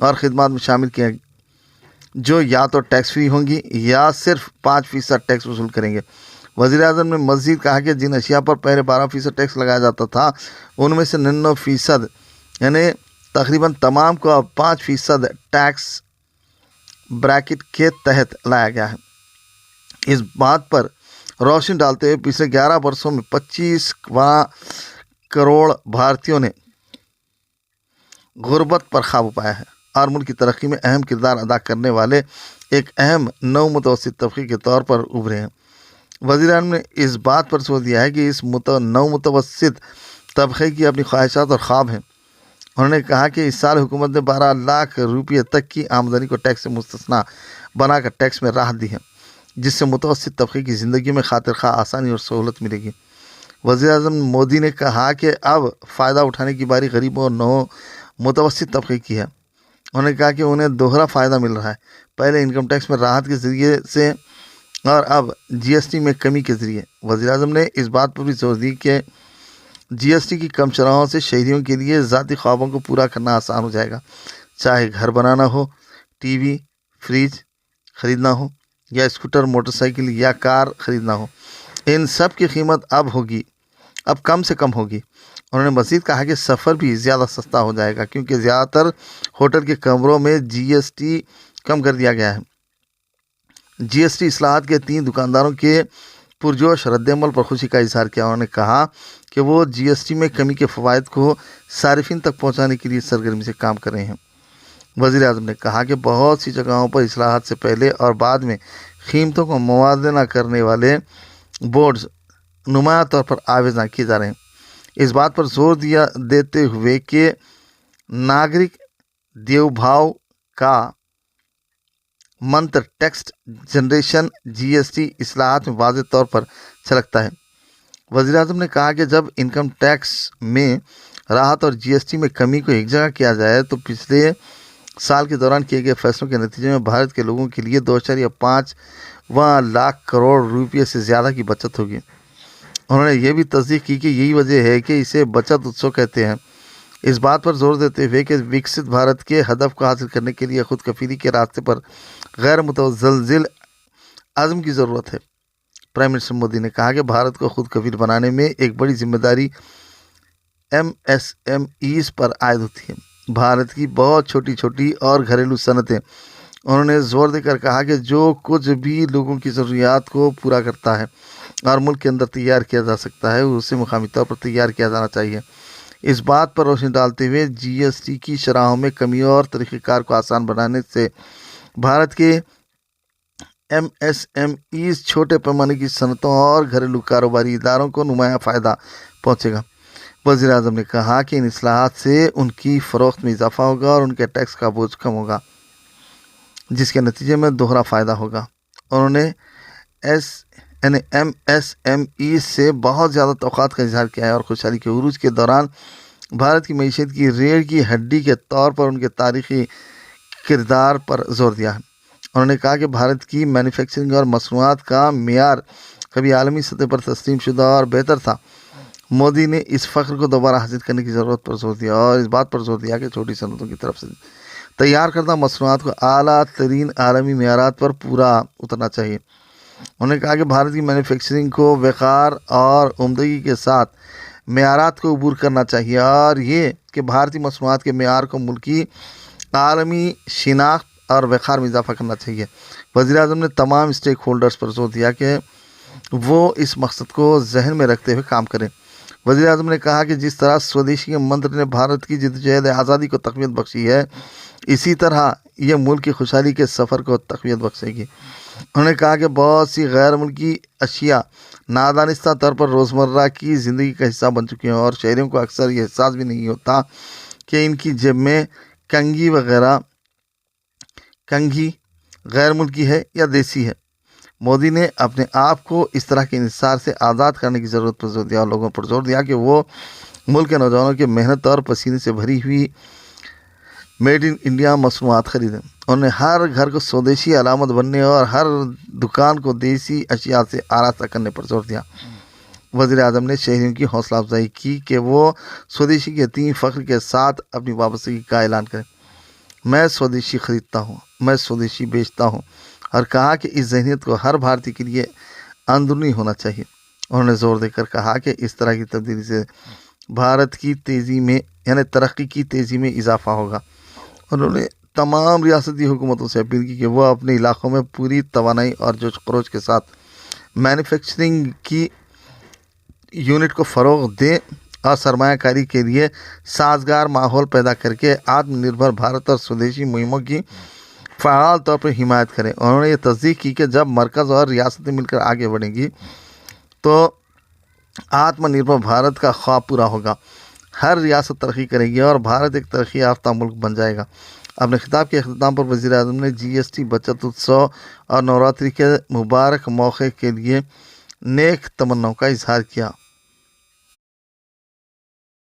اور خدمات میں شامل کیا جو یا تو ٹیکس فری ہوں گی یا صرف 5% ٹیکس وصول کریں گے۔ وزیر اعظم نے مزید کہا کہ جن اشیاء پر پہلے 12% ٹیکس لگایا جاتا تھا ان میں سے 99% یعنی تقریباً تمام کو اب 5% ٹیکس بریکٹ کے تحت لایا گیا ہے۔ اس بات پر روشنی ڈالتے ہوئے پچھلے 11 برسوں میں 25 کروڑ بھارتیوں نے غربت پر قابو پایا ہے اور ملک کی ترقی میں اہم کردار ادا کرنے والے ایک اہم نو متوسط طبقے کے طور پر ابھرے ہیں۔ وزیر اعظم نے اس بات پر زور دیا ہے کہ اس نو متوسط طبقے کی اپنی خواہشات اور خواب ہیں۔ انہوں نے کہا کہ اس سال حکومت نے 12 لاکھ روپے تک کی آمدنی کو ٹیکس سے مستثنا بنا کر ٹیکس میں راحت دی ہے، جس سے متوسط طبقے کی زندگی میں خاطر خواہ آسانی اور سہولت ملے گی۔ وزیر اعظم مودی نے کہا کہ اب فائدہ اٹھانے کی باری غریبوں اور نو متوسط طبقے کی ہے۔ انہوں نے کہا کہ انہیں دوہرا فائدہ مل رہا ہے، پہلے انکم ٹیکس میں راحت کے ذریعے سے اور اب جی ایس ٹی میں کمی کے ذریعے۔ وزیر اعظم نے اس بات پر بھی زور دی کہ جی ایس ٹی کی کم شرحوں سے شہریوں کے لیے ذاتی خوابوں کو پورا کرنا آسان ہو جائے گا، چاہے گھر بنانا ہو، ٹی وی، فریج خریدنا ہو یا اسکوٹر، موٹر سائیکل یا کار خریدنا ہو۔ ان سب کی قیمت اب کم سے کم ہوگی۔ انہوں نے مزید کہا کہ سفر بھی زیادہ سستا ہو جائے گا کیونکہ زیادہ تر ہوٹل کے کمروں میں جی ایس ٹی کم کر دیا گیا ہے۔ جی ایس ٹی اصلاحات کے 3 دکانداروں کے پرجوش رد عمل پر خوشی کا اظہار کیا۔ انہوں نے کہا کہ وہ جی ایس ٹی میں کمی کے فوائد کو صارفین تک پہنچانے کے لیے سرگرمی سے کام کر رہے ہیں۔ وزیر اعظم نے کہا کہ بہت سی جگہوں پر اصلاحات سے پہلے اور بعد میں قیمتوں کو موازنہ کرنے والے بورڈز نمایاں طور پر آویزاں کیے جا رہے ہیں۔ اس بات پر زور دیتے ہوئے کہ ناگرک دیو بھاؤ کا منتر ٹیکس جنریشن جی ایس ٹی اصلاحات میں واضح طور پر چھلکتا ہے۔ وزیر اعظم نے کہا کہ جب انکم ٹیکس میں راحت اور جی ایس ٹی میں کمی کو ایک جگہ کیا جائے تو پچھلے سال کے دوران کیے گئے فیصلوں کے نتیجے میں بھارت کے لوگوں کے لیے 2.5 لاکھ کروڑ روپے سے زیادہ کی بچت ہوگی۔ انہوں نے یہ بھی تصدیق کی کہ یہی وجہ ہے کہ اسے بچت اتسو کہتے ہیں۔ اس بات پر زور دیتے ہوئے کہ وکست بھارت کے ہدف کو حاصل کرنے کے لیے خود کفیلی کے راستے پر غیر متزلزل عزم کی ضرورت ہے، پرائم منسٹر مودی نے کہا کہ بھارت کو خود کفیل بنانے میں ایک بڑی ذمہ داری ایم ایس ایم ایز پر عائد ہوتی ہے، بھارت کی بہت چھوٹی اور گھریلو صنعتیں۔ انہوں نے زور دے کر کہا کہ جو کچھ بھی لوگوں کی ضروریات کو پورا کرتا ہے اور ملک کے اندر تیار کیا جا سکتا ہے اسے مقامی طور پر تیار کیا جانا چاہیے۔ اس بات پر روشنی ڈالتے ہوئے جی ایس ٹی کی شرحوں میں کمی اور طریقہ کار کو آسان بنانے سے بھارت کے ایم ایس ایم ایز، چھوٹے پیمانے کی صنعتوں اور گھریلو کاروباری اداروں کو نمایاں فائدہ پہنچے گا۔ وزیر اعظم نے کہا کہ ان اصلاحات سے ان کی فروخت میں اضافہ ہوگا اور ان کے ٹیکس کا بوجھ کم ہوگا، جس کے نتیجے میں دوہرا فائدہ ہوگا۔ انہوں نے ایم ایس ایم ایز سے بہت زیادہ توقعات کا اظہار کیا ہے اور خوشحالی کے عروج کے دوران بھارت کی معیشت کی ریڑھ کی ہڈی کے طور پر ان کے تاریخی کردار پر زور دیا ہے۔ انہوں نے کہا کہ بھارت کی مینوفیکچرنگ اور مصنوعات کا معیار کبھی عالمی سطح پر تسلیم شدہ اور بہتر تھا۔ مودی نے اس فخر کو دوبارہ حاصل کرنے کی ضرورت پر زور دیا اور اس بات پر زور دیا کہ چھوٹی صنعتوں کی طرف سے تیار کردہ مصنوعات کو اعلیٰ ترین عالمی معیارات پر پورا اترنا چاہیے۔ انہوں نے کہا کہ بھارت کی مینوفیکچرنگ کو وقار اور عمدگی کے ساتھ معیارات کو عبور کرنا چاہیے اور یہ کہ بھارتی مصنوعات کے معیار کو ملکی عالمی شناخت اور وقار میں اضافہ کرنا چاہیے۔ وزیر اعظم نے تمام اسٹیک ہولڈرز پر زور دیا کہ وہ اس مقصد کو ذہن میں رکھتے ہوئے کام کریں۔ وزیر اعظم نے کہا کہ جس طرح سودیشی کے منتر نے بھارت کی جدوجہد آزادی کو تقویت بخشی ہے، اسی طرح یہ ملک کی خوشحالی کے سفر کو تقویت بخشے گی۔ انہوں نے کہا کہ بہت سی غیر ملکی اشیاء نادانستہ طور پر روزمرہ کی زندگی کا حصہ بن چکی ہیں اور شہریوں کو اکثر یہ احساس بھی نہیں ہوتا کہ ان کی جیب میں کنگھی غیر ملکی ہے یا دیسی ہے۔ مودی نے اپنے آپ کو اس طرح کے انحصار سے آزاد کرنے کی ضرورت پر زور دیا اور لوگوں پر زور دیا کہ وہ ملک کے نوجوانوں کے محنت اور پسینے سے بھری ہوئی میڈ ان انڈیا مصنوعات خریدیں۔ انہوں نے ہر گھر کو سودیشی علامت بننے اور ہر دکان کو دیسی اشیاء سے آراستہ کرنے پر زور دیا۔ وزیر اعظم نے شہریوں کی حوصلہ افزائی کی کہ وہ سودیشی کے یتیم فخر کے ساتھ اپنی وابستگی کا اعلان کریں۔ میں سودیشی خریدتا ہوں، میں سودیشی بیچتا ہوں، اور کہا کہ اس ذہنیت کو ہر بھارتی کے لیے اندرونی ہونا چاہیے۔ انہوں نے زور دے کر کہا کہ اس طرح کی تبدیلی سے بھارت کی تیزی میں یعنی ترقی کی تیزی میں اضافہ ہوگا۔ انہوں نے تمام ریاستی حکومتوں سے اپیل کی کہ وہ اپنے علاقوں میں پوری توانائی اور جوش خروش کے ساتھ مینوفیکچرنگ کی یونٹ کو فروغ دیں اور سرمایہ کاری کے لیے سازگار ماحول پیدا کر کے آتم نربھر بھارت اور سودیشی مہموں کی فعال طور پر حمایت کریں۔ انہوں نے یہ تصدیق کی کہ جب مرکز اور ریاستیں مل کر آگے بڑھیں گی تو آتم نربھر بھارت کا خواب پورا ہوگا، ہر ریاست ترقی کرے گی اور بھارت ایک ترقی یافتہ ملک بن جائے گا۔ اپنے خطاب کے اختتام پر وزیر اعظم نے جی ایس ٹی بچت اتسو اور نوراتری کے مبارک موقع کے لیے نیک تمناؤں کا اظہار کیا۔